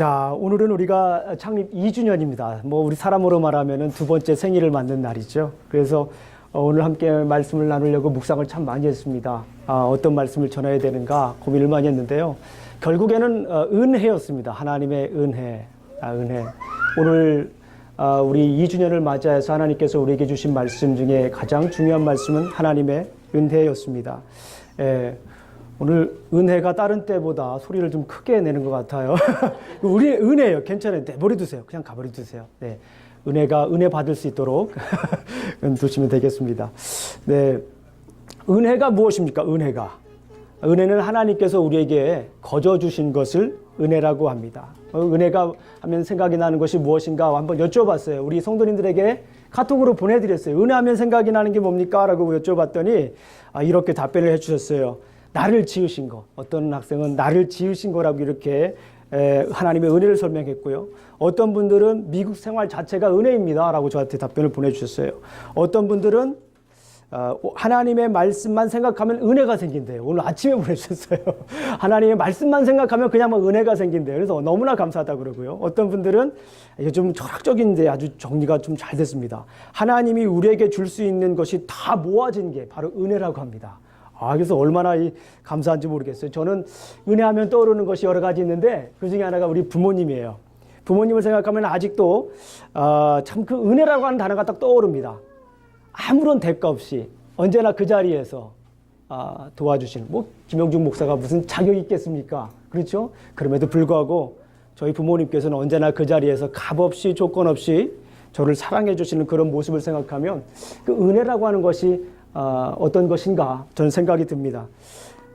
자, 오늘은 우리가 창립 2주년입니다. 우리 사람으로 말하면은 두 번째 생일을 맞는 날이죠. 그래서 오늘 함께 말씀을 나누려고 묵상을 참 많이 했습니다. 어떤 말씀을 전해야 되는가 고민을 많이 했는데요. 결국에는 은혜였습니다. 하나님의 은혜. 은혜. 오늘 우리 2주년을 맞이해서 하나님께서 우리에게 주신 말씀 중에 가장 중요한 말씀은 하나님의 은혜였습니다. 오늘 은혜가 다른 때보다 소리를 좀 크게 내는 것 같아요. 우리 은혜예요. 괜찮아요. 내버려 두세요. 그냥 가버려 두세요. 네. 은혜 받을 수 있도록 두시면 되겠습니다. 네. 은혜가 무엇입니까? 은혜는 하나님께서 우리에게 거저 주신 것을 은혜라고 합니다. 은혜가 하면 생각이 나는 것이 무엇인가 한번 여쭤봤어요. 우리 성도님들에게 카톡으로 보내드렸어요. 은혜하면 생각이 나는 게 뭡니까? 라고 여쭤봤더니 이렇게 답변을 해주셨어요. 나를 지으신 거. 어떤 학생은 나를 지으신 거라고 이렇게 하나님의 은혜를 설명했고요. 어떤 분들은 미국 생활 자체가 은혜입니다 라고 저한테 답변을 보내주셨어요. 어떤 분들은 하나님의 말씀만 생각하면 은혜가 생긴대요. 오늘 아침에 보내주셨어요. 하나님의 말씀만 생각하면 그냥 은혜가 생긴대요. 그래서 너무나 감사하다고 그러고요. 어떤 분들은 이게 좀 철학적인데 아주 정리가 좀 잘 됐습니다. 하나님이 우리에게 줄 수 있는 것이 다 모아진 게 바로 은혜라고 합니다. 그래서 얼마나 감사한지 모르겠어요. 저는 은혜하면 떠오르는 것이 여러 가지 있는데 그 중에 하나가 우리 부모님이에요. 부모님을 생각하면 아직도 참 그 은혜라고 하는 단어가 딱 떠오릅니다. 아무런 대가 없이 언제나 그 자리에서 도와주시는 김영중 목사가 무슨 자격이 있겠습니까? 그렇죠? 그럼에도 불구하고 저희 부모님께서는 언제나 그 자리에서 값없이 조건 없이 저를 사랑해 주시는 그런 모습을 생각하면 그 은혜라고 하는 것이 어떤 것인가 저는 생각이 듭니다.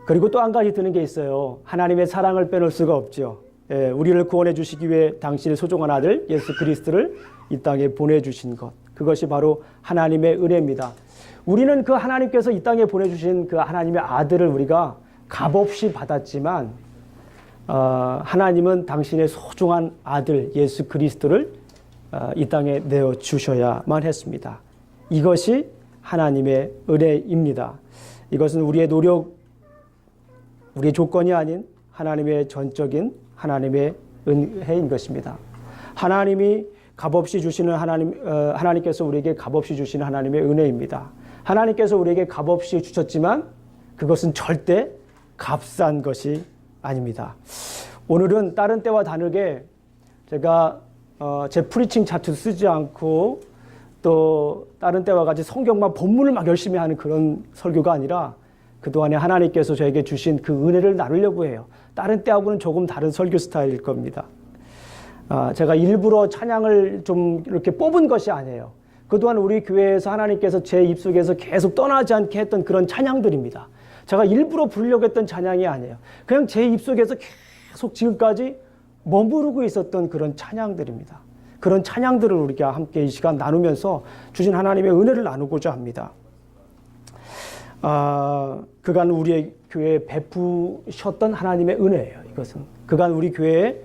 그리고 또 한 가지 드는 게 있어요. 하나님의 사랑을 빼놓을 수가 없죠. 우리를 구원해 주시기 위해 당신의 소중한 아들 예수 그리스도를 이 땅에 보내주신 것, 그것이 바로 하나님의 은혜입니다. 우리는 그 하나님께서 이 땅에 보내주신 그 하나님의 아들을 우리가 값없이 받았지만 하나님은 당신의 소중한 아들 예수 그리스도를 이 땅에 내어주셔야만 했습니다. 이것이 하나님의 은혜입니다. 이것은 우리의 노력, 우리의 조건이 아닌 하나님의 전적인 하나님의 은혜인 것입니다. 하나님이 값없이 주시는 하나님께서 우리에게 값없이 주시는 하나님의 은혜입니다. 하나님께서 우리에게 값없이 주셨지만 그것은 절대 값싼 것이 아닙니다. 오늘은 다른 때와 다르게 제가 제 프리칭 차트 쓰지 않고 또 다른 때와 같이 성경만 본문을 막 열심히 하는 그런 설교가 아니라 그동안에 하나님께서 저에게 주신 그 은혜를 나누려고 해요. 다른 때하고는 조금 다른 설교 스타일일 겁니다. 제가 일부러 찬양을 좀 이렇게 뽑은 것이 아니에요. 그동안 우리 교회에서 하나님께서 제 입속에서 계속 떠나지 않게 했던 그런 찬양들입니다. 제가 일부러 부르려고 했던 찬양이 아니에요. 그냥 제 입속에서 계속 지금까지 머무르고 있었던 그런 찬양들입니다. 그런 찬양들을 우리가 함께 이 시간 나누면서 주신 하나님의 은혜를 나누고자 합니다. 그간 우리의 교회에 베푸셨던 하나님의 은혜예요. 이것은 그간 우리 교회에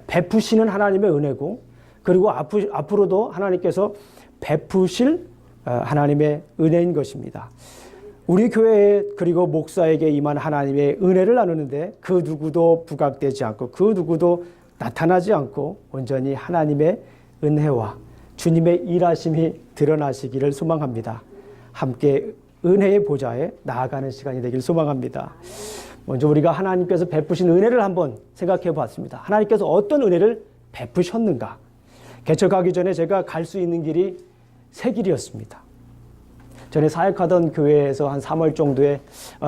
베푸시는 하나님의 은혜고, 그리고 앞으로도 하나님께서 베푸실 하나님의 은혜인 것입니다. 우리 교회에 그리고 목사에게 임한 하나님의 은혜를 나누는데 그 누구도 부각되지 않고 그 누구도 나타나지 않고 온전히 하나님의 은혜와 주님의 일하심이 드러나시기를 소망합니다. 함께 은혜의 보좌에 나아가는 시간이 되길 소망합니다. 먼저 우리가 하나님께서 베푸신 은혜를 한번 생각해 봤습니다. 하나님께서 어떤 은혜를 베푸셨는가? 개척하기 전에 제가 갈 수 있는 길이 세 길이었습니다. 전에 사역하던 교회에서 한 3월 정도에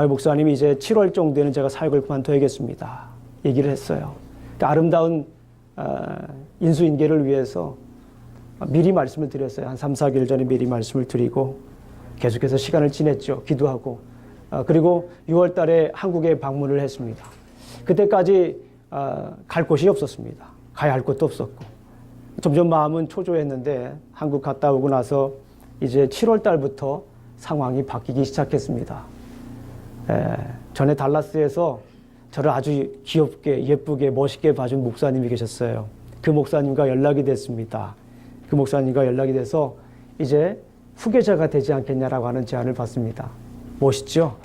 목사님이 이제 7월 정도에는 제가 사역을 그만둬야겠습니다. 얘기를 했어요. 그러니까 아름다운 인수인계를 위해서 미리 말씀을 드렸어요. 한 3, 4개월 전에 미리 말씀을 드리고 계속해서 시간을 지냈죠. 기도하고. 그리고 6월 달에 한국에 방문을 했습니다. 그때까지 갈 곳이 없었습니다. 가야 할 곳도 없었고. 점점 마음은 초조했는데 한국 갔다 오고 나서 이제 7월 달부터 상황이 바뀌기 시작했습니다. 전에 달라스에서 저를 아주 귀엽게 예쁘게 멋있게 봐준 목사님이 계셨어요. 그 목사님과 연락이 됐습니다. 그 목사님과 연락이 돼서 이제 후계자가 되지 않겠냐라고 하는 제안을 받습니다. 멋있죠?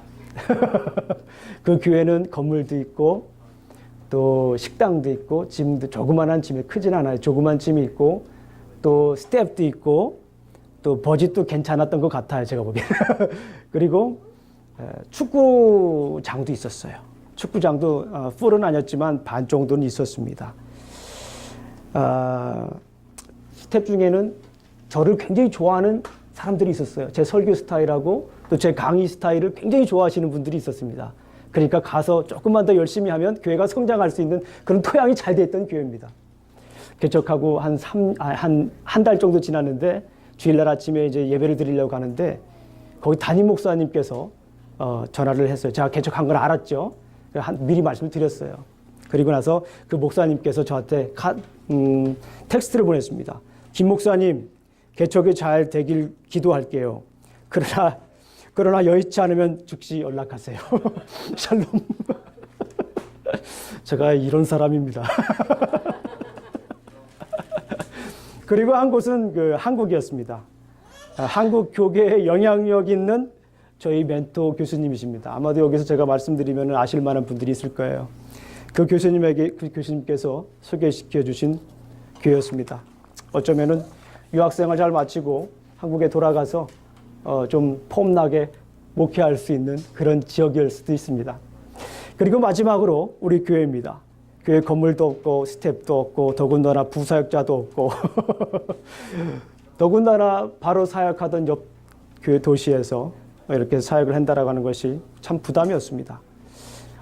그 교회는 건물도 있고 또 식당도 있고 짐도 조그만한 짐이 크진 않아요. 조그만 짐이 있고 또 스텝도 있고 또 버짓도 괜찮았던 것 같아요. 제가 보기에는. 그리고 축구장도 있었어요. 축구장도 풀은 아니었지만 반 정도는 있었습니다. 스텝 중에는 저를 굉장히 좋아하는 사람들이 있었어요. 제 설교 스타일하고 또 제 강의 스타일을 굉장히 좋아하시는 분들이 있었습니다. 그러니까 가서 조금만 더 열심히 하면 교회가 성장할 수 있는 그런 토양이 잘 돼 있던 교회입니다. 개척하고 한 달 정도 지났는데 주일날 아침에 이제 예배를 드리려고 가는데 거기 담임 목사님께서 전화를 했어요. 제가 개척한 걸 알았죠. 미리 말씀을 드렸어요. 그리고 나서 그 목사님께서 저한테 텍스트를 보냈습니다. 김 목사님, 개척이 잘 되길 기도할게요. 그러나 여의치 않으면 즉시 연락하세요. 샬롬. 제가 이런 사람입니다. 그리고 한 곳은 한국이었습니다. 한국 교계에 영향력 있는 저희 멘토 교수님이십니다. 아마도 여기서 제가 말씀드리면 아실 만한 분들이 있을 거예요. 그 교수님께서 소개시켜 주신 교회였습니다. 어쩌면은 유학생을 잘 마치고 한국에 돌아가서 좀 폼나게 목회할 수 있는 그런 지역일 수도 있습니다. 그리고 마지막으로 우리 교회입니다. 교회 건물도 없고 스텝도 없고 더군다나 부사역자도 없고 더군다나 바로 사역하던 옆 교회 도시에서 이렇게 사역을 한다라고 하는 것이 참 부담이었습니다.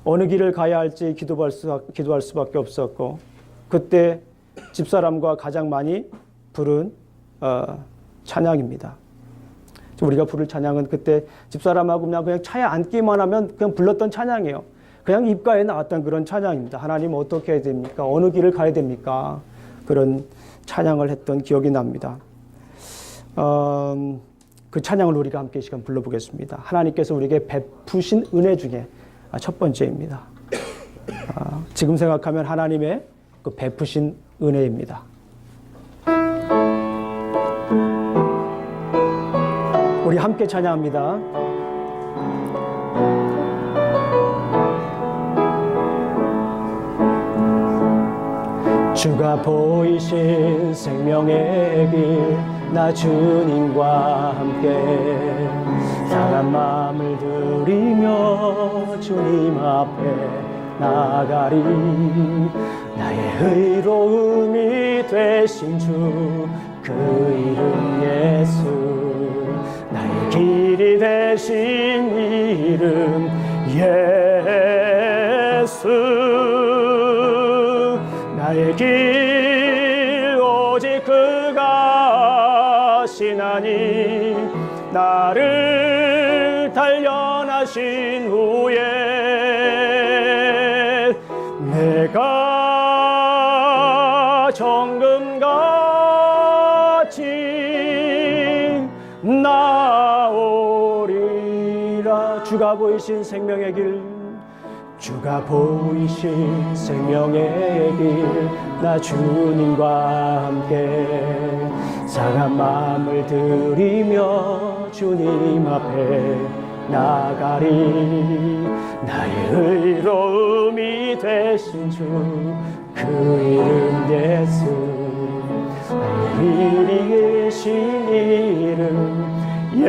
어느 길을 가야 할지 기도할 수밖에 없었고 그때 집사람과 가장 많이 부른 찬양입니다. 우리가 부를 찬양은 그때 집사람하고 그냥 차에 앉기만 하면 그냥 불렀던 찬양이에요. 그냥 입가에 나왔던 그런 찬양입니다. 하나님 어떻게 해야 됩니까? 어느 길을 가야 됩니까? 그런 찬양을 했던 기억이 납니다. 그 찬양을 우리가 함께 이 시간 불러보겠습니다. 하나님께서 우리에게 베푸신 은혜 중에 첫 번째입니다. 지금 생각하면 하나님의 그 베푸신 은혜입니다. 우리 함께 찬양합니다. 주가 보이신 생명의 길, 나 주님과 함께 상한 마음을 들이며 주님 앞에 나가리. 나의 의로움이 되신 주, 그 이름 예수. 나의 길이 되신 이름 예수. 나의 길 오직 그가 하시나니 나를 단련하신 후에 내가 정금같이 나오리라. 주가 보이신 생명의 길, 주가 보이신 생명의 길, 나 주님과 함께 상한 마음을 들이며 주님 앞에 나가리. 나의 의로움이 되신 주, 그 이름 예수. 나의 일이 계신 이름 예수.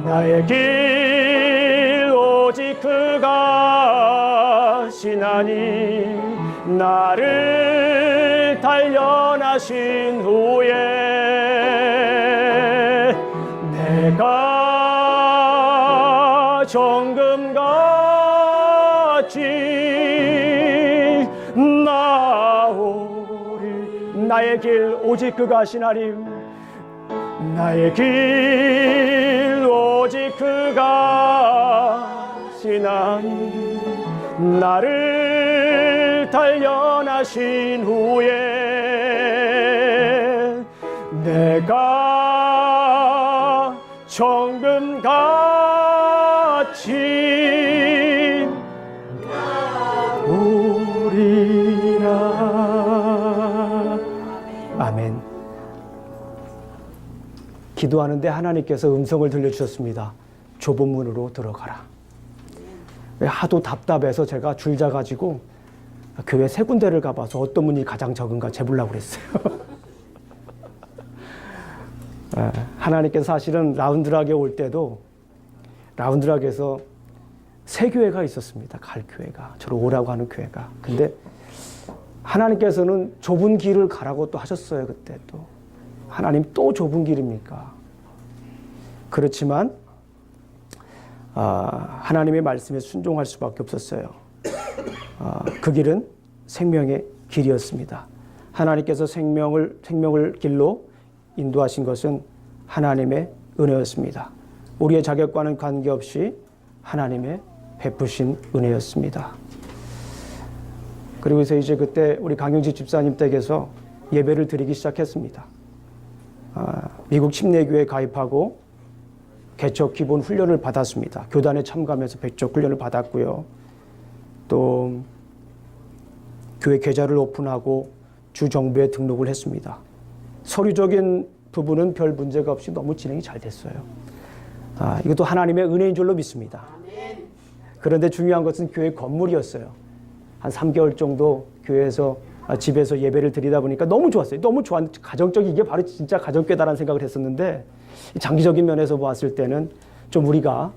나의 길 오직 그가 하시나니 나를 단련하신 후에 내가 정금같이 나오리. 나의 길 오직 그가 하시나니 나의 길 오직 그가 하시나니 나를 단련하신 후에 내가 정금같이 나오리라. 아멘. 기도하는데 하나님께서 음성을 들려주셨습니다. 좁은 문으로 들어가라. 하도 답답해서 제가 줄자 가지고 교회 세 군데를 가봐서 어떤 분이 가장 적은가 재보려고 그랬어요. 하나님께서 사실은 라운드락에 올 때도 라운드락에서 세 교회가 있었습니다. 갈 교회가. 저를 오라고 하는 교회가. 근데 하나님께서는 좁은 길을 가라고 또 하셨어요. 그때 또. 하나님 또 좁은 길입니까? 그렇지만 하나님의 말씀에 순종할 수밖에 없었어요. 그 길은 생명의 길이었습니다. 하나님께서 생명을 길로 인도하신 것은 하나님의 은혜였습니다. 우리의 자격과는 관계없이 하나님의 베푸신 은혜였습니다. 그리고서 이제 그때 우리 강영지 집사님 댁에서 예배를 드리기 시작했습니다. 미국 침례교회에 가입하고 개척 기본 훈련을 받았습니다. 교단에 참가하면서 개척 훈련을 받았고요. 또 교회 계좌를 오픈하고 주정부에 등록을 했습니다. 서류적인 부분은 별 문제가 없이 너무 진행이 잘 됐어요. 이것도 하나님의 은혜인 줄로 믿습니다. 그런데 중요한 것은 교회 건물이었어요. 한 3개월 정도 교회에서 집에서 예배를 드리다 보니까 너무 좋았어요. 너무 좋았는데 가정적인 이게 바로 진짜 가정교회다라는 생각을 했었는데 장기적인 면에서 봤을 때는 좀 우리가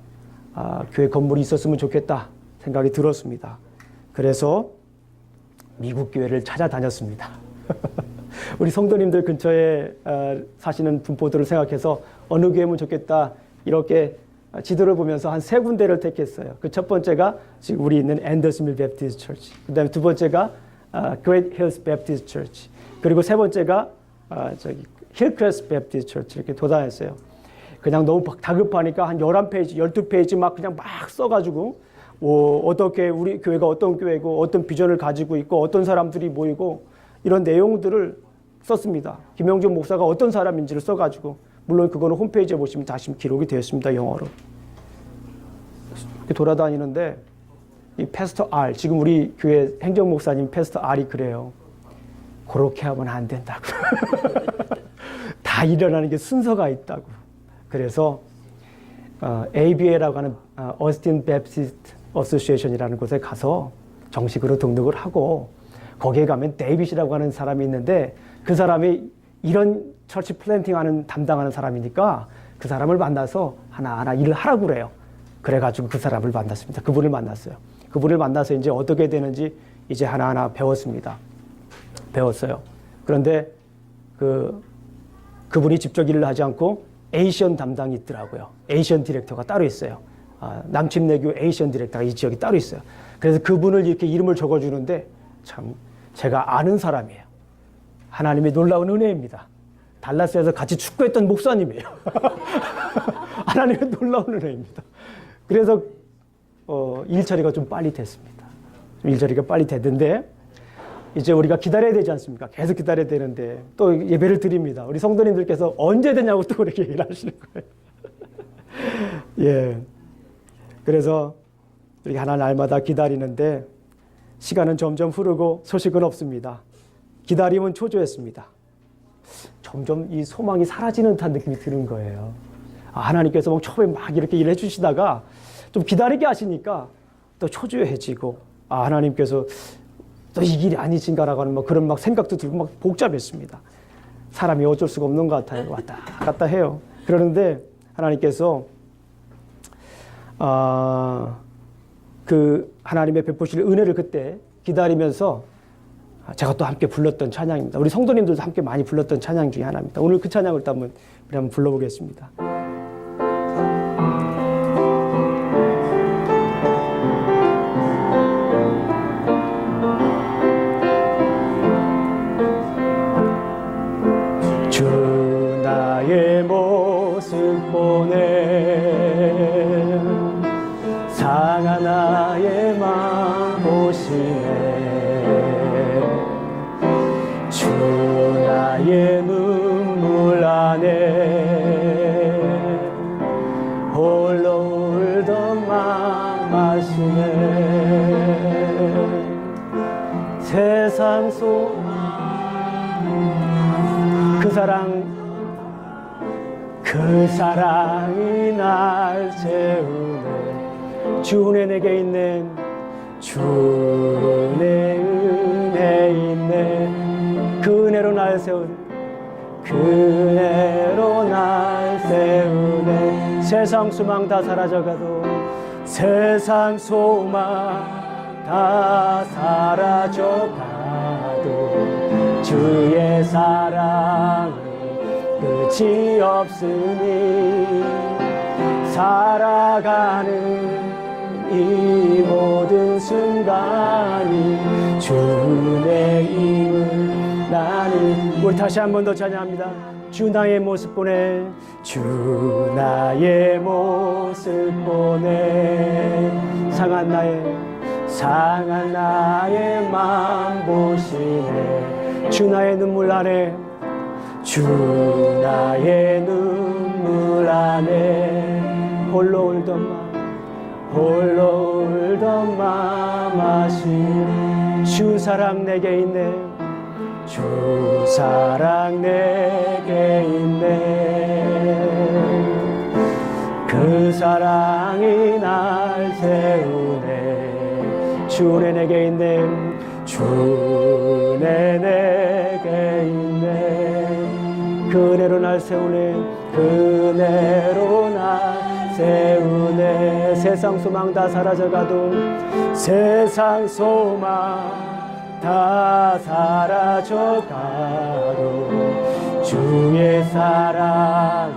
교회 건물이 있었으면 좋겠다 생각이 들었습니다. 그래서 미국 교회를 찾아다녔습니다. 우리 성도님들 근처에 사시는 분포들을 생각해서 어느 교회면 좋겠다 이렇게 지도를 보면서 한 세 군데를 택했어요. 그 첫 번째가 지금 우리 있는 앤더슨빌 베프티스트 처치, 그 다음에 두 번째가 그레이트 힐스 베프티스트 처치, 그리고 세 번째가 힐크레스트 베프티스트 처치 이렇게 도다녔어요. 그냥 너무 다급하니까 한 11페이지, 12페이지 막 그냥 막 써가지고 어떻게 우리 교회가 어떤 교회고 어떤 비전을 가지고 있고 어떤 사람들이 모이고 이런 내용들을 썼습니다. 김영준 목사가 어떤 사람인지를 써가지고 물론 그거는 홈페이지에 보시면 다시 기록이 되어 있습니다. 영어로. 이렇게 돌아다니는데 이 패스터 R, 지금 우리 교회 행정목사님 패스터 R이 그래요. 그렇게 하면 안 된다고. 다 일어나는 게 순서가 있다고. 그래서 ABA라고 하는 Austin Baptist Association이라는 곳에 가서 정식으로 등록을 하고 거기에 가면 데이빗이라고 하는 사람이 있는데 그 사람이 이런 처치 플랜팅하는 담당하는 사람이니까 그 사람을 만나서 하나하나 일을 하라고 그래요. 그래가지고 그 사람을 만났습니다. 그분을 만났어요. 그분을 만나서 이제 어떻게 되는지 이제 하나하나 배웠어요. 그런데 그분이 직접 일을 하지 않고 에이시언 담당이 있더라고요. 에이시언 디렉터가 따로 있어요. 남침내교 에이시언 디렉터가 이 지역이 따로 있어요. 그래서 그분을 이렇게 이름을 적어주는데 참 제가 아는 사람이에요. 하나님의 놀라운 은혜입니다. 달라스에서 같이 축구했던 목사님이에요. 하나님의 놀라운 은혜입니다. 그래서 일 처리가 좀 빨리 됐습니다. 일 처리가 빨리 됐는데 이제 우리가 기다려야 되지 않습니까? 계속 기다려야 되는데 또 예배를 드립니다. 우리 성도님들께서 언제 되냐고 또 그렇게 얘기를 하시는 거예요. 예. 그래서 우리가 하나 날마다 기다리는데 시간은 점점 흐르고 소식은 없습니다. 기다림은 초조했습니다. 점점 이 소망이 사라지는 듯한 느낌이 드는 거예요. 하나님께서 처음에 막 이렇게 일해 주시다가 좀 기다리게 하시니까 또 초조해지고 하나님께서 또 이 길이 아니신가라고 하는 그런 생각도 들고 복잡했습니다. 사람이 어쩔 수가 없는 것 같아요. 왔다 갔다 해요. 그러는데 하나님께서 그 하나님의 베푸실 은혜를 그때 기다리면서 제가 또 함께 불렀던 찬양입니다. 우리 성도님들도 함께 많이 불렀던 찬양 중에 하나입니다. 오늘 그 찬양을 또 한번 불러보겠습니다. 주 나의 모습 보내 상한 나의 마음 보시네 주 나의 눈물 안에 홀로 울던 마음 아시네 세상 속 그 사랑이 날 채우네 주 은혜 내게 있네. 주 은혜 은혜 있네. 그 은혜로 날 세우네. 그 은혜로 날 세우네. 세상 소망 다 사라져가도 세상 소망 다 사라져가도 주의 사랑은 끝이 없으니 살아가는 이 모든 순간이 주 은혜임을 나는. 우리 다시 한 번 더 찬양합니다. 주 나의 모습 보내. 주 나의 모습 보내. 상한 나의 맘 보시네. 주 나의 눈물 안에. 주 나의 눈물 안에 홀로 울던 맘 아시네. 주 사랑 내게 있네. 주 사랑 내게 있네. 그 사랑이 날 세우네. 주 은혜 내게 있네. 주 은혜 내게 있네. 그 은혜로 날 세우네. 그 은혜로 날 세우네. 세상 소망 다 사라져가도 세상 소망 다 사라져가도 주의 사랑은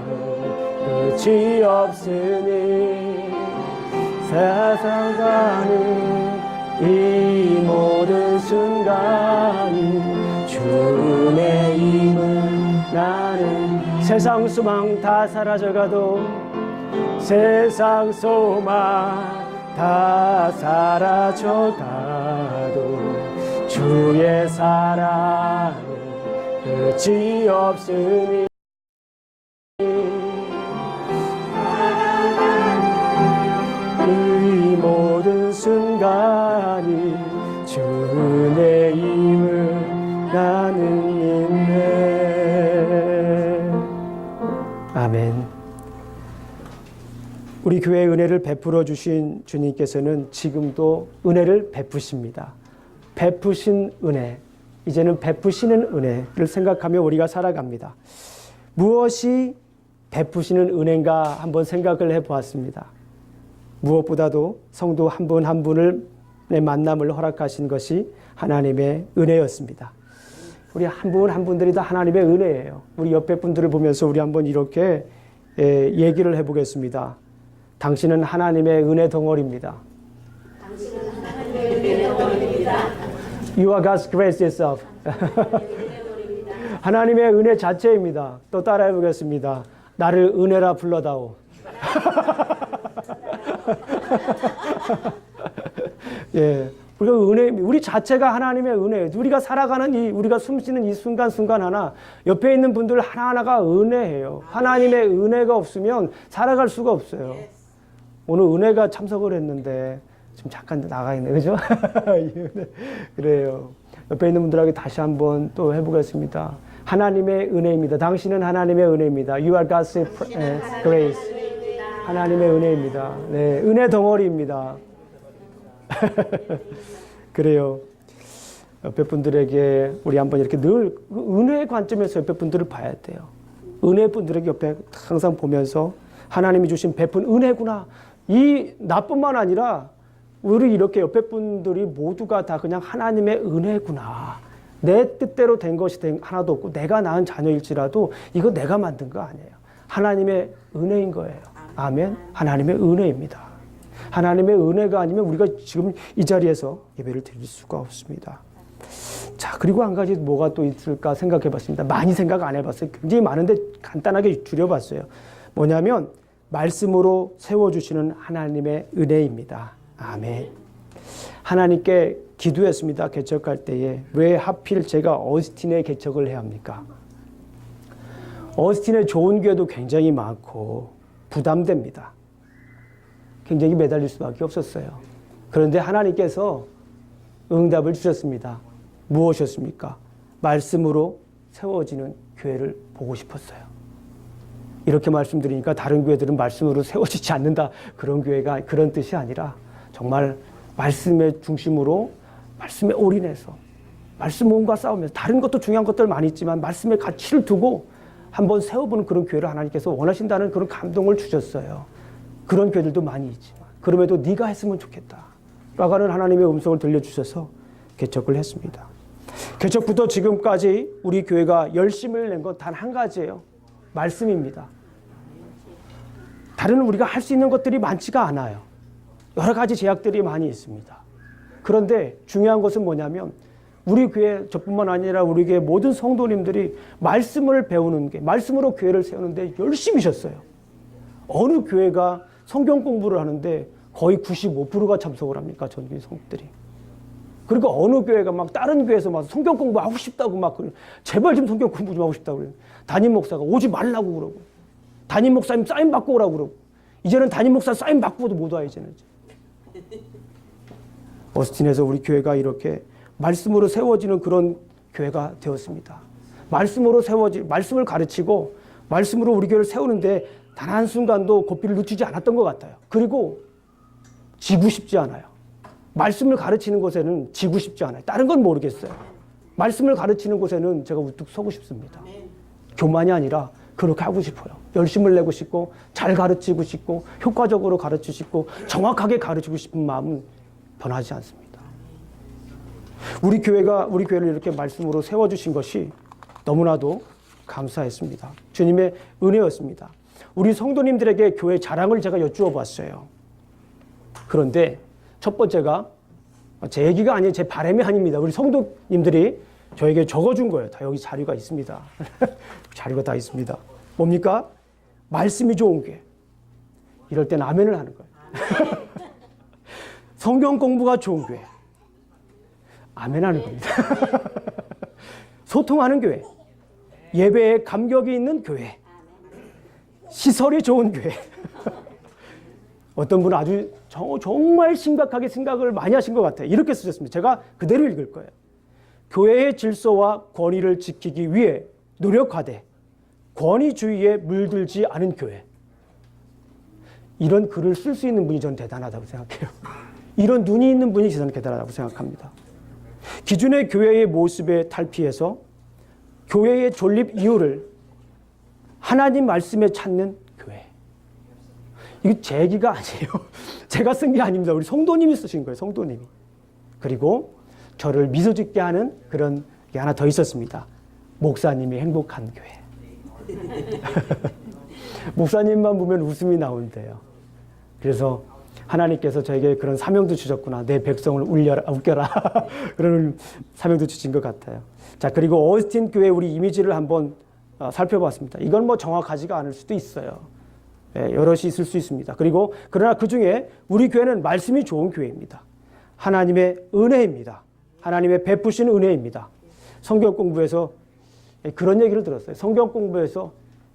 끝이 없으니 세상 가는 이 모든 순간이 주 은혜임을 나는. 세상 소망 다 사라져가도 세상 소망 다 사라져가도 주의 사랑은 끝이 없으니 이 모든 순간이 주 은혜임을 나는 믿네. 아멘. 우리 교회에 은혜를 베풀어 주신 주님께서는 지금도 은혜를 베푸십니다. 베푸신 은혜, 이제는 베푸시는 은혜를 생각하며 우리가 살아갑니다. 무엇이 베푸시는 은혜인가 한번 생각을 해보았습니다. 무엇보다도 성도 한 분 한 분을 내 만남을 허락하신 것이 하나님의 은혜였습니다. 우리 한 분 한 분들이 다 하나님의 은혜예요. 우리 옆에 분들을 보면서 우리 한번 이렇게 얘기를 해보겠습니다. 당신은 하나님의 은혜 덩어리입니다. You are God's grace itself. 하나님의 은혜 자체입니다. 또 따라해 보겠습니다. 나를 은혜라 불러다오. 예, 우리가 은혜, 우리 자체가 하나님의 은혜예요. 우리가 살아가는 우리가 숨쉬는 이 순간 하나, 옆에 있는 분들 하나하나가 은혜예요. 하나님의 은혜가 없으면 살아갈 수가 없어요. 오늘 은혜가 참석을 했는데 지금 잠깐 나가 있네, 그죠? 그래요. 옆에 있는 분들에게 다시 한번 또 해보겠습니다. 하나님의 은혜입니다. 당신은 하나님의 은혜입니다. You are God's grace. 하나님의 은혜입니다. 네, 은혜 덩어리입니다. 그래요. 옆에 분들에게 우리 한번 이렇게 늘 은혜의 관점에서 옆에 분들을 봐야 돼요. 은혜 분들에게 옆에 항상 보면서 하나님이 주신 베푼 은혜구나. 이 나뿐만 아니라 우리 이렇게 옆에 분들이 모두가 다 그냥 하나님의 은혜구나. 내 뜻대로 된 것이 하나도 없고 내가 낳은 자녀일지라도 이거 내가 만든 거 아니에요. 하나님의 은혜인 거예요. 아멘. 하나님의 은혜입니다. 하나님의 은혜가 아니면 우리가 지금 이 자리에서 예배를 드릴 수가 없습니다. 자, 그리고 한 가지 뭐가 또 있을까 생각해 봤습니다. 많이 생각 안 해봤어요. 굉장히 많은데 간단하게 줄여봤어요. 뭐냐면 말씀으로 세워주시는 하나님의 은혜입니다. 아멘. 하나님께 기도했습니다. 개척할 때에. 왜 하필 제가 어스틴의 개척을 해야 합니까? 어스틴의 좋은 교회도 굉장히 많고 부담됩니다. 굉장히 매달릴 수밖에 없었어요. 그런데 하나님께서 응답을 주셨습니다. 무엇이었습니까? 말씀으로 세워지는 교회를 보고 싶었어요. 이렇게 말씀드리니까 다른 교회들은 말씀으로 세워지지 않는다. 그런 교회가 그런 뜻이 아니라 정말 말씀의 중심으로 말씀에 올인해서 말씀 모험과 싸우면서 다른 것도 중요한 것들 많이 있지만 말씀의 가치를 두고 한번 세워보는 그런 교회를 하나님께서 원하신다는 그런 감동을 주셨어요. 그런 교회들도 많이 있지만 그럼에도 네가 했으면 좋겠다 라고 하는 하나님의 음성을 들려주셔서 개척을 했습니다. 개척부터 지금까지 우리 교회가 열심을 낸 건 단 한 가지예요. 말씀입니다. 다른 우리가 할 수 있는 것들이 많지가 않아요. 여러 가지 제약들이 많이 있습니다. 그런데 중요한 것은 뭐냐면 우리 교회 저뿐만 아니라 우리 교회 모든 성도님들이 말씀을 배우는 게 말씀으로 교회를 세우는데 열심히셨어요. 어느 교회가 성경 공부를 하는데 거의 95%가 참석을 합니까? 전교회 성도들이. 그러니까 어느 교회가 막 다른 교회에서 막 성경 공부하고 싶다고 막 제발 좀 성경 공부 좀 하고 싶다고 그래요. 담임 목사가 오지 말라고 그러고 담임 목사님 사인 받고 오라고 그러고 이제는 담임 목사 사인 받고도 못 와 이제는. 어스틴에서 우리 교회가 이렇게 말씀으로 세워지는 그런 교회가 되었습니다. 말씀으로 말씀을 가르치고 말씀으로 우리 교회를 세우는데 단 한순간도 고삐를 놓치지 않았던 것 같아요. 그리고 지고 싶지 않아요. 말씀을 가르치는 곳에는 지고 싶지 않아요. 다른 건 모르겠어요. 말씀을 가르치는 곳에는 제가 우뚝 서고 싶습니다. 교만이 아니라 그렇게 하고 싶어요. 열심을 내고 싶고 잘 가르치고 싶고 효과적으로 가르치고 싶고 정확하게 가르치고 싶은 마음은 변하지 않습니다. 우리 교회를 이렇게 말씀으로 세워주신 것이 너무나도 감사했습니다. 주님의 은혜였습니다. 우리 성도님들에게 교회 자랑을 제가 여쭈어 봤어요. 그런데 첫 번째가 제 얘기가 아니에요. 제 바람이 아닙니다. 우리 성도님들이 저에게 적어준 거예요. 다 여기 자료가 있습니다. 자료가 다 있습니다. 뭡니까? 말씀이 좋은 교회. 이럴 땐 아멘을 하는 거예요. 성경 공부가 좋은 교회. 아멘 하는 겁니다. 소통하는 교회. 예배에 감격이 있는 교회. 시설이 좋은 교회. 어떤 분은 아주 정말 심각하게 생각을 많이 하신 것 같아요. 이렇게 쓰셨습니다. 제가 그대로 읽을 거예요. 교회의 질서와 권위를 지키기 위해 노력하되 권위주의에 물들지 않은 교회. 이런 글을 쓸 수 있는 분이 저는 대단하다고 생각해요. 이런 눈이 있는 분이 저는 대단하다고 생각합니다. 기존의 교회의 모습에 탈피해서 교회의 존립 이유를 하나님 말씀에 찾는 교회. 이거 제 얘기가 아니에요. 제가 쓴 게 아닙니다. 우리 성도님이 쓰신 거예요. 성도님이. 그리고 저를 미소 짓게 하는 그런 게 하나 더 있었습니다. 목사님이 행복한 교회. 목사님만 보면 웃음이 나온대요. 그래서 하나님께서 저에게 그런 사명도 주셨구나. 내 백성을 웃겨라. 그런 사명도 주신 것 같아요. 자, 그리고 어스틴 교회 우리 이미지를 한번 살펴봤습니다. 이건 뭐 정확하지가 않을 수도 있어요. 여럿이 있을 수 있습니다. 그리고 그러나 그 중에 우리 교회는 말씀이 좋은 교회입니다. 하나님의 은혜입니다. 하나님의 베푸신 은혜입니다. 성경 공부에서 그런 얘기를 들었어요. 성경 공부에서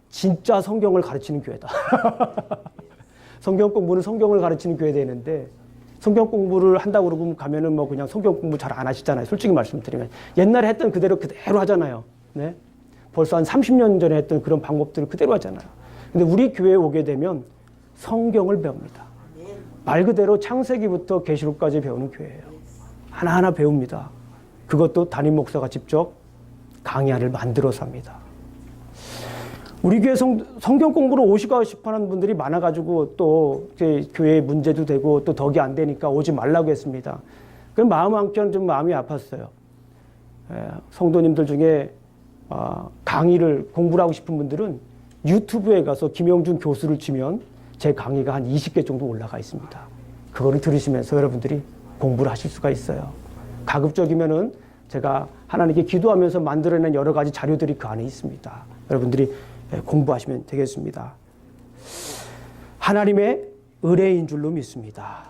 진짜 성경을 가르치는 교회다. 성경 공부는 성경을 가르치는 교회 되는데 성경 공부를 한다고 그러고 가면은 뭐 그냥 성경 공부 잘 안 하시잖아요. 솔직히 말씀드리면 옛날에 했던 그대로 하잖아요. 네? 벌써 한 30년 전에 했던 그런 방법들을 그대로 하잖아요. 근데 우리 교회에 오게 되면 성경을 배웁니다. 말 그대로 창세기부터 계시록까지 배우는 교회예요. 하나하나 배웁니다. 그것도 담임 목사가 직접 강의안을 만들어서 합니다. 우리 교회 성경 공부를 오시고 싶어하는 분들이 많아가지고 또 교회에 문제도 되고 또 덕이 안 되니까 오지 말라고 했습니다. 그 마음 한켠 좀 마음이 아팠어요. 성도님들 중에 강의를 공부를 하고 싶은 분들은 유튜브에 가서 김영준 교수를 치면 제 강의가 한 20개 정도 올라가 있습니다. 그거를 들으시면서 여러분들이 공부를 하실 수가 있어요. 가급적이면은 제가 하나님께 기도하면서 만들어낸 여러 가지 자료들이 그 안에 있습니다. 여러분들이 공부하시면 되겠습니다. 하나님의 은혜인 줄로 믿습니다.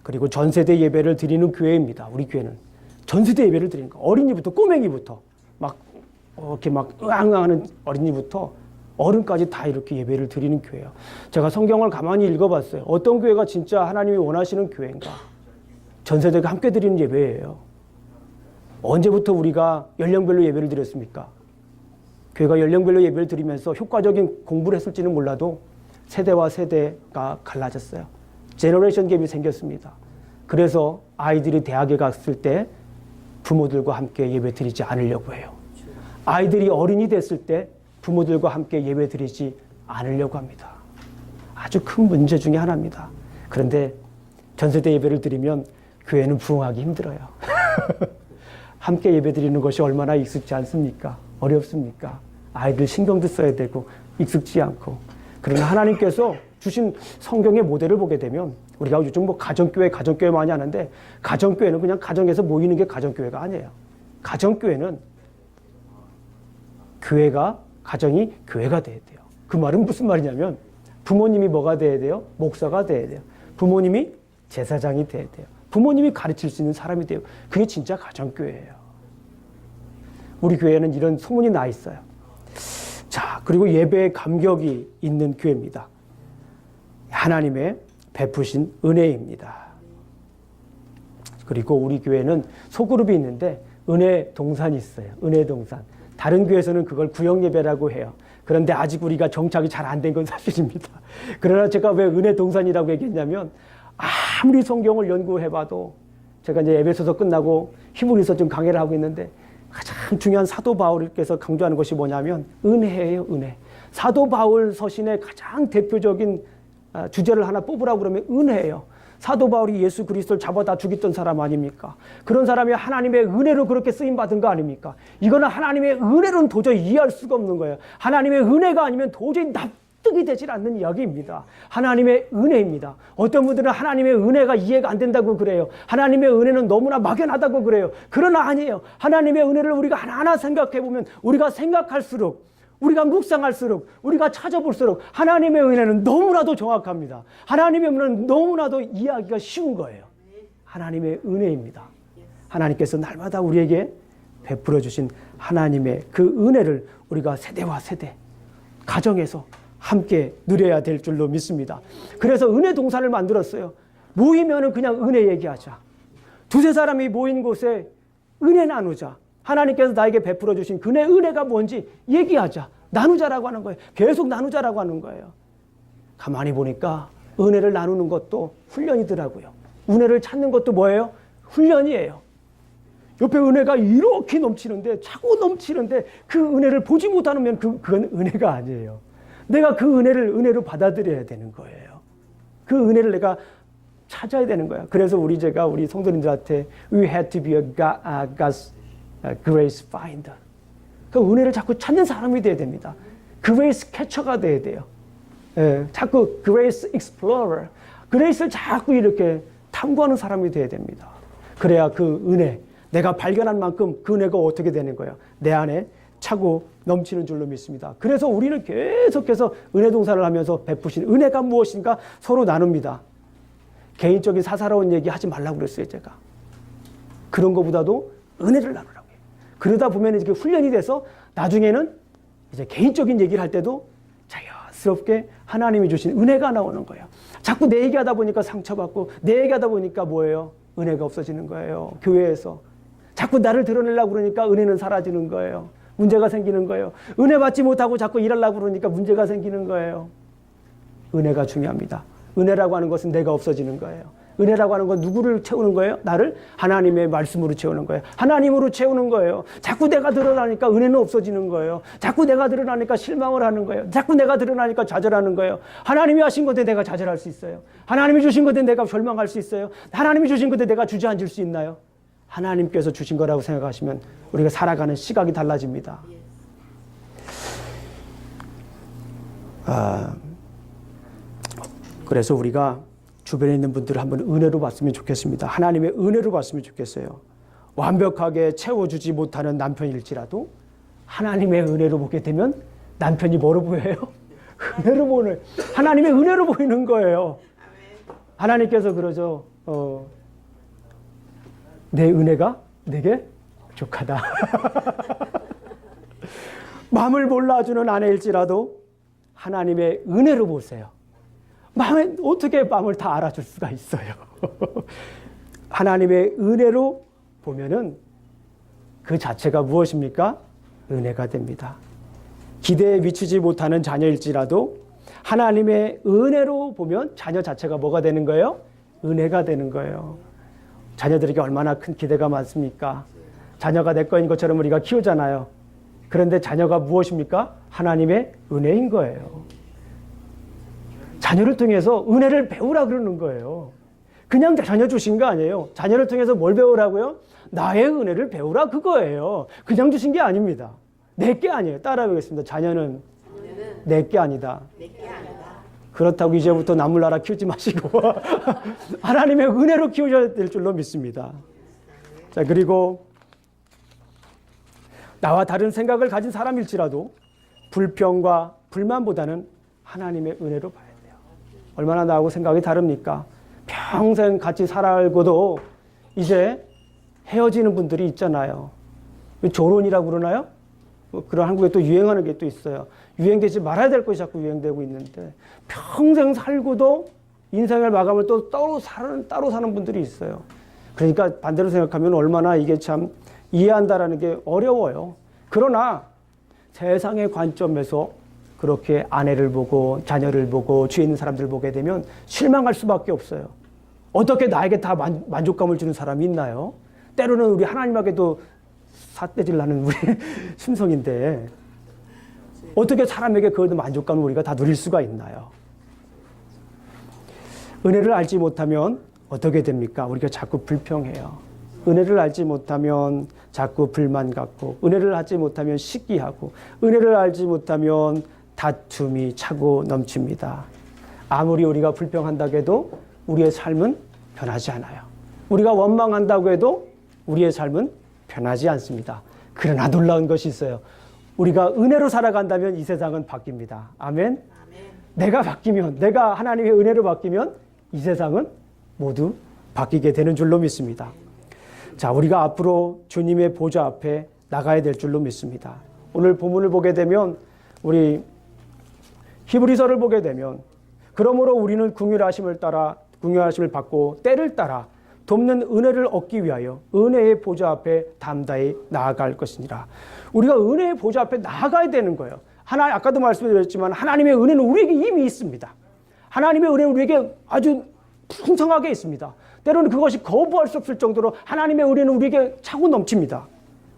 그리고 전세대 예배를 드리는 교회입니다. 우리 교회는 전세대 예배를 드리는 거. 어린이부터 꼬맹이부터 막 이렇게 막 으앙으앙하는 어린이부터 어른까지 다 이렇게 예배를 드리는 교회예요. 제가 성경을 가만히 읽어봤어요. 어떤 교회가 진짜 하나님이 원하시는 교회인가? 전세대가 함께 드리는 예배예요. 언제부터 우리가 연령별로 예배를 드렸습니까? 교회가 연령별로 예배를 드리면서 효과적인 공부를 했을지는 몰라도 세대와 세대가 갈라졌어요. 제너레이션 갭이 생겼습니다. 그래서 아이들이 대학에 갔을 때 부모들과 함께 예배 드리지 않으려고 해요. 아이들이 어른이 됐을 때 부모들과 함께 예배 드리지 않으려고 합니다. 아주 큰 문제 중에 하나입니다. 그런데 전세대 예배를 드리면 교회는 부흥하기 힘들어요. 함께 예배 드리는 것이 얼마나 익숙지 않습니까? 어렵습니까? 아이들 신경도 써야 되고 익숙지 않고. 그러나 하나님께서 주신 성경의 모델을 보게 되면 우리가 요즘 뭐 가정교회 많이 하는데 가정교회는 그냥 가정에서 모이는 게 가정교회가 아니에요. 가정교회는 가정이 교회가 돼야 돼요. 그 말은 무슨 말이냐면 부모님이 뭐가 돼야 돼요? 목사가 돼야 돼요. 부모님이 제사장이 돼야 돼요. 부모님이 가르칠 수 있는 사람이 돼요. 그게 진짜 가정교회예요. 우리 교회는 이런 소문이 나 있어요. 자, 그리고 예배의 감격이 있는 교회입니다. 하나님의 베푸신 은혜입니다. 그리고 우리 교회는 소그룹이 있는데 은혜 동산이 있어요. 은혜 동산. 다른 교회에서는 그걸 구역 예배라고 해요. 그런데 아직 우리가 정착이 잘 안 된 건 사실입니다. 그러나 제가 왜 은혜 동산이라고 얘기했냐면 아무리 성경을 연구해봐도 제가 이제 에베소서 끝나고 히브리서 좀 강의를 하고 있는데 가장 중요한 사도 바울께서 강조하는 것이 뭐냐면 은혜예요, 은혜. 사도 바울 서신의 가장 대표적인 주제를 하나 뽑으라고 그러면 은혜예요. 사도 바울이 예수 그리스도를 잡아다 죽였던 사람 아닙니까? 그런 사람이 하나님의 은혜로 그렇게 쓰임받은 거 아닙니까? 이거는 하나님의 은혜로는 도저히 이해할 수가 없는 거예요. 하나님의 은혜가 아니면 도저히 납득이 되질 않는 이야기입니다. 하나님의 은혜입니다. 어떤 분들은 하나님의 은혜가 이해가 안 된다고 그래요. 하나님의 은혜는 너무나 막연하다고 그래요. 그러나 아니에요. 하나님의 은혜를 우리가 하나하나 생각해 보면 우리가 생각할수록 우리가 묵상할수록 우리가 찾아볼수록 하나님의 은혜는 너무나도 정확합니다. 하나님의 은혜는 너무나도 이해하기가 쉬운 거예요. 하나님의 은혜입니다. 하나님께서 날마다 우리에게 베풀어 주신 하나님의 그 은혜를 우리가 세대와 세대 가정에서 함께 누려야 될 줄로 믿습니다. 그래서 은혜 동산을 만들었어요. 모이면은 그냥 은혜 얘기하자. 두세 사람이 모인 곳에 은혜 나누자. 하나님께서 나에게 베풀어 주신 그의 은혜가 뭔지 얘기하자. 나누자라고 하는 거예요. 계속 나누자라고 하는 거예요. 가만히 보니까 은혜를 나누는 것도 훈련이더라고요. 은혜를 찾는 것도 뭐예요? 훈련이에요. 옆에 은혜가 이렇게 넘치는데 차고 넘치는데 그 은혜를 보지 못하면 그건 은혜가 아니에요. 내가 그 은혜를 은혜로 받아들여야 되는 거예요. 그 은혜를 내가 찾아야 되는 거예요. 그래서 제가 우리 성도님들한테 We had to be a God's grace finder. 그 은혜를 자꾸 찾는 사람이 돼야 됩니다. grace catcher가 돼야 돼요. 예, 자꾸 grace explorer, grace를 자꾸 이렇게 탐구하는 사람이 돼야 됩니다. 그래야 그 은혜, 내가 발견한 만큼 그 은혜가 어떻게 되는 거예요? 내 안에 차고 넘치는 줄로 믿습니다. 그래서 우리는 계속해서 은혜 동산을 하면서 베푸신 은혜가 무엇인가 서로 나눕니다. 개인적인 사사로운 얘기 하지 말라고 그랬어요, 제가. 그런 것보다도 은혜를 나누라고 해요. 그러다 보면 이렇게 훈련이 돼서 나중에는 이제 개인적인 얘기를 할 때도 자연스럽게 하나님이 주신 은혜가 나오는 거예요. 자꾸 내 얘기하다 보니까 상처받고 내 얘기하다 보니까 뭐예요? 은혜가 없어지는 거예요. 교회에서. 자꾸 나를 드러내려고 그러니까 은혜는 사라지는 거예요. 문제가 생기는 거예요. 은혜 받지 못하고 자꾸 일하려고 그러니까 문제가 생기는 거예요. 은혜가 중요합니다. 은혜라고 하는 것은 내가 없어지는 거예요. 은혜라고 하는 건 누구를 채우는 거예요? 나를 하나님의 말씀으로 채우는 거예요. 하나님으로 채우는 거예요. 자꾸 내가 드러나니까 은혜는 없어지는 거예요. 자꾸 내가 드러나니까 실망을 하는 거예요. 자꾸 내가 드러나니까 좌절하는 거예요. 하나님이 하신 건데 내가 좌절할 수 있어요? 하나님이 주신 건데 내가 절망할 수 있어요? 하나님이 주신 건데 내가 주저앉을 수 있나요? 하나님께서 주신 거라고 생각하시면 우리가 살아가는 시각이 달라집니다. 그래서 우리가 주변에 있는 분들을 한번 은혜로 봤으면 좋겠습니다. 하나님의 은혜로 봤으면 좋겠어요. 완벽하게 채워주지 못하는 남편일지라도 하나님의 은혜로 보게 되면 남편이 뭐로 보여요? 은혜로 보는, 하나님의 은혜로 보이는 거예요. 하나님께서 그러죠. 내 은혜가 내게 부족하다. 마음을 몰라주는 아내일지라도 하나님의 은혜로 보세요. 어떻게 마음을 다 알아줄 수가 있어요. 하나님의 은혜로 보면은 그 자체가 무엇입니까? 은혜가 됩니다. 기대에 미치지 못하는 자녀일지라도 하나님의 은혜로 보면 자녀 자체가 뭐가 되는 거예요? 은혜가 되는 거예요. 자녀들에게 얼마나 큰 기대가 많습니까? 자녀가 내 거인 것처럼 우리가 키우잖아요. 그런데 자녀가 무엇입니까? 하나님의 은혜인 거예요. 자녀를 통해서 은혜를 배우라 그러는 거예요. 그냥 자녀 주신 거 아니에요. 자녀를 통해서 뭘 배우라고요? 나의 은혜를 배우라 그거예요. 그냥 주신 게 아닙니다. 내 게 아니에요. 따라해보겠습니다. 자녀는 내 게 아니다. 그렇다고 이제부터 나물나라 키우지 마시고 하나님의 은혜로 키우셔야 될 줄로 믿습니다. 자, 그리고 나와 다른 생각을 가진 사람일지라도 불평과 불만보다는 하나님의 은혜로 봐야 돼요. 얼마나 나하고 생각이 다릅니까? 평생 같이 살아고도 이제 헤어지는 분들이 있잖아요. 조론이라고 그러나요? 그런 한국에 또 유행하는 게 또 있어요. 유행되지 말아야 될 것이 자꾸 유행되고 있는데 평생 살고도 인생의 마감을 또 따로 사는 분들이 있어요. 그러니까 반대로 생각하면 얼마나 이게 참 이해한다라는 게 어려워요. 그러나 세상의 관점에서 그렇게 아내를 보고 자녀를 보고 주위에 있는 사람들을 보게 되면 실망할 수밖에 없어요. 어떻게 나에게 다 만족감을 주는 사람이 있나요? 때로는 우리 하나님에게도 삿대질 나는 우리 심성인데 어떻게 사람에게 그 만족감을 우리가 다 누릴 수가 있나요? 은혜를 알지 못하면 어떻게 됩니까? 우리가 자꾸 불평해요. 은혜를 알지 못하면 자꾸 불만 갖고, 은혜를 알지 못하면 시기하고, 은혜를 알지 못하면 다툼이 차고 넘칩니다. 아무리 우리가 불평한다고 해도 우리의 삶은 변하지 않아요. 우리가 원망한다고 해도 우리의 삶은 변하지 않습니다. 그러나 놀라운 것이 있어요. 우리가 은혜로 살아간다면 이 세상은 바뀝니다. 아멘? 내가 바뀌면, 내가 하나님의 은혜로 바뀌면 이 세상은 모두 바뀌게 되는 줄로 믿습니다. 자, 우리가 앞으로 주님의 보좌 앞에 나가야 될 줄로 믿습니다. 오늘 본문을 보게 되면 우리 히브리서를 보게 되면 그러므로 우리는 긍휼하심을 받고 때를 따라 돕는 은혜를 얻기 위하여 은혜의 보좌 앞에 담대히 나아갈 것이니라. 우리가 은혜의 보좌 앞에 나아가야 되는 거예요. 아까도 말씀드렸지만 하나님의 은혜는 우리에게 이미 있습니다. 하나님의 은혜는 우리에게 아주 풍성하게 있습니다. 때로는 그것이 거부할 수 없을 정도로 하나님의 은혜는 우리에게 차고 넘칩니다.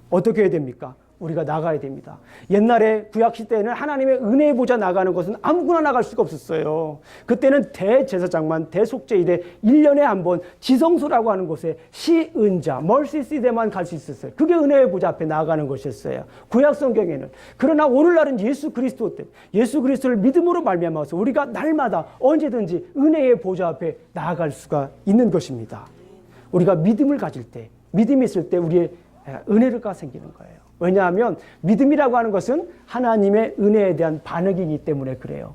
어떻게 해야 됩니까? 우리가 나가야 됩니다. 옛날에 구약시대에는 하나님의 은혜의 보좌 나가는 것은 아무거나 나갈 수가 없었어요. 그때는 대제사장만 대속죄일에 1년에 한 번 지성소라고 하는 곳에 시은자, 멀시시대만 갈 수 있었어요. 그게 은혜의 보좌 앞에 나가는 것이었어요. 구약 성경에는. 그러나 오늘날은 예수 그리스도 때 예수 그리스도를 믿음으로 말미암아서 우리가 날마다 언제든지 은혜의 보좌 앞에 나아갈 수가 있는 것입니다. 우리가 믿음을 가질 때, 믿음이 있을 때 우리의 은혜가 생기는 거예요. 왜냐하면 믿음이라고 하는 것은 하나님의 은혜에 대한 반응이기 때문에 그래요.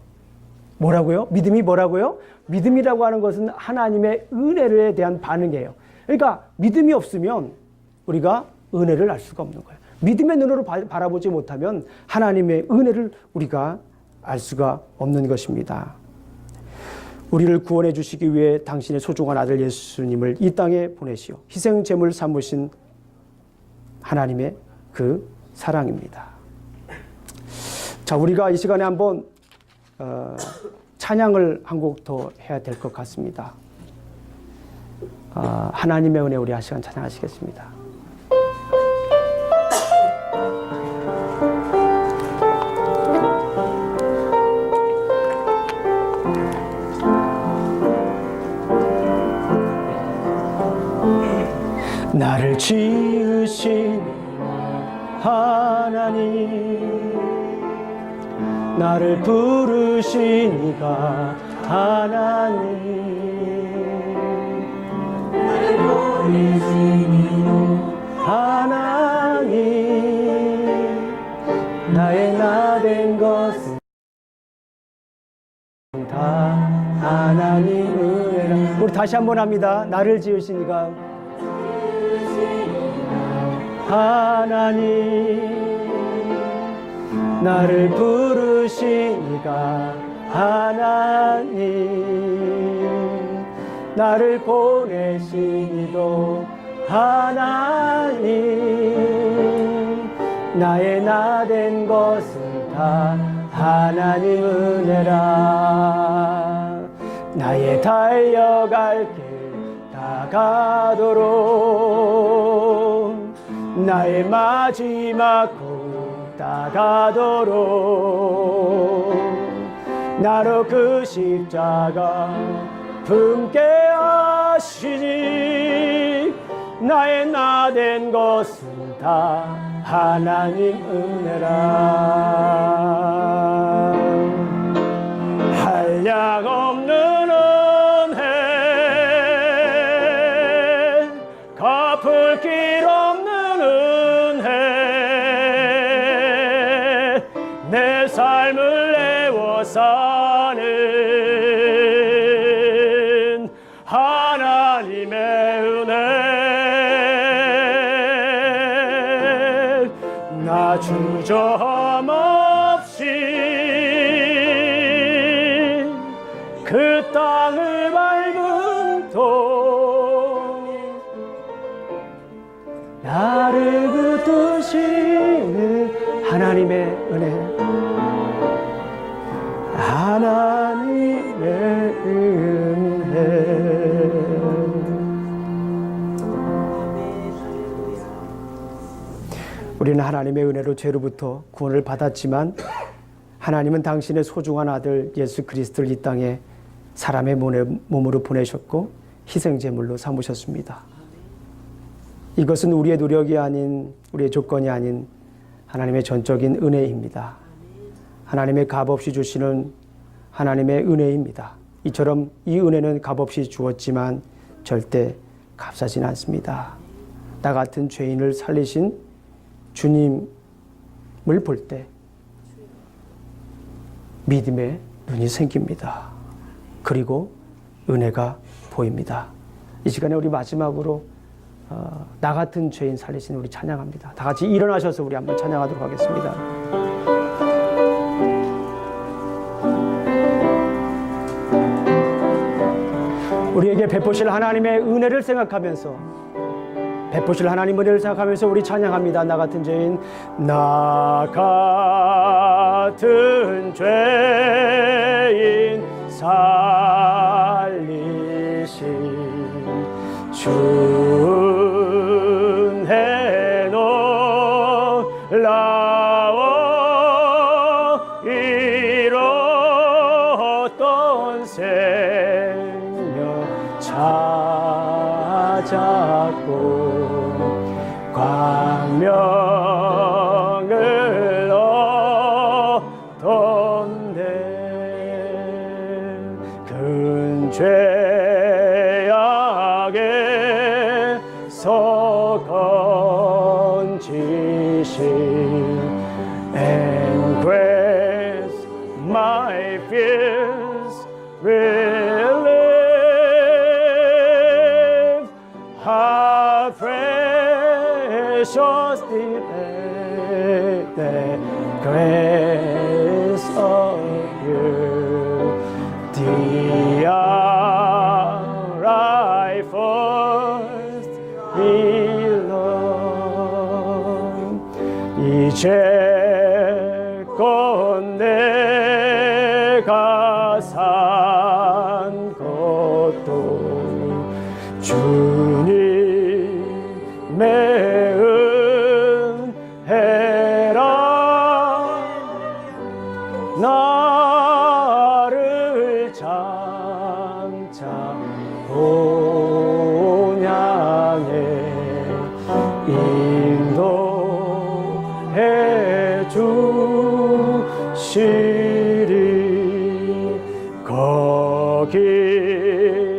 뭐라고요? 믿음이 뭐라고요? 믿음이라고 하는 것은 하나님의 은혜에 대한 반응이에요. 그러니까 믿음이 없으면 우리가 은혜를 알 수가 없는 거예요. 믿음의 눈으로 바라보지 못하면 하나님의 은혜를 우리가 알 수가 없는 것입니다. 우리를 구원해 주시기 위해 당신의 소중한 아들 예수님을 이 땅에 보내시어 희생제물 삼으신 하나님의 그 사랑입니다. 자, 우리가 이 시간에 한번 찬양을 한 곡 더 해야 될 것 같습니다. 하나님의 은혜 우리 한 시간 찬양하시겠습니다. 나를 지으신 하나님, 나를 부르신 이가 하나님, 나를 보내신 이도 하나님, 나의 나 된 것은 다 하나님 은혜라. 우리 다시 한번 합니다. 나를 지으신 이가 하나님, 나를 부르신 이가 하나님, 나를 보내신 이도 하나님, 나의 나 된 것은 다 하나님 은혜라. 나의 달려갈 길 다가도록 나의 마지막 곳 다가도록 나로 그 십자가 품게 하시니 나의 나된 것은 다 하나님 은혜라. 한량없는 은혜 갚을 길 없는 은혜 내 삶을 내워 사는 하나님의 은혜 나 주저함 없이 그 땅을 밟은 도 나를 붙드시는 하나님의 은혜 하나님의 은혜 우리는 하나님의 은혜로 죄로부터 구원을 받았지만 하나님은 당신의 소중한 아들 예수 그리스도를 이 땅에 사람의 몸으로 보내셨고 희생제물로 삼으셨습니다. 이것은 우리의 노력이 아닌 우리의 조건이 아닌 하나님의 전적인 은혜입니다. 하나님의 값없이 주시는 하나님의 은혜입니다. 이처럼 이 은혜는 값없이 주었지만 절대 값싸진 않습니다. 나 같은 죄인을 살리신 주님을 볼 때 믿음의 눈이 생깁니다. 그리고 은혜가 보입니다. 이 시간에 우리 마지막으로 나 같은 죄인 살리신 우리 찬양합니다. 다 같이 일어나셔서 우리 한번 찬양하도록 하겠습니다. 우리에게 베푸실 하나님의 은혜를 생각하면서 베푸실 하나님 은혜를 생각하면서 우리 찬양합니다. 나 같은 죄인 나 같은 죄인 살리신 준혜 놀라워 잃었던 생명 찾았고 광명을 얻던데 큰 죄악에서 건지신 and grace my fears relieve how precious the grace of you the hour I first belong 이제껏 내가 산 것도 주님의 은혜라 나를 장차 본향에 인도해 주시리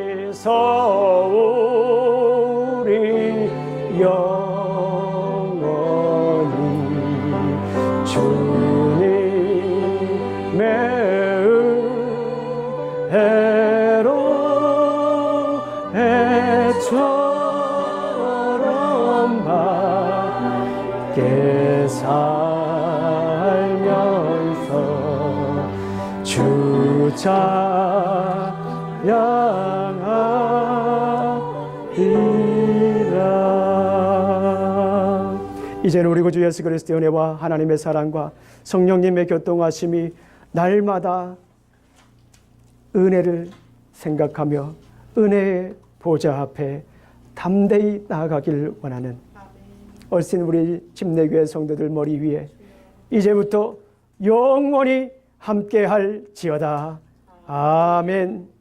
거기서 우리 영원히 주님의 은혜로 해처럼 밝게 살면서 주 찬양하리라. 이제는 우리 구주 예수 그리스도의 은혜와 하나님의 사랑과 성령님의 교통하심이 날마다 은혜를 생각하며 은혜의 보좌 앞에 담대히 나아가길 원하는 얼씬 우리 침례교회 성도들 머리 위에 이제부터 영원히 함께할지어다. 아멘.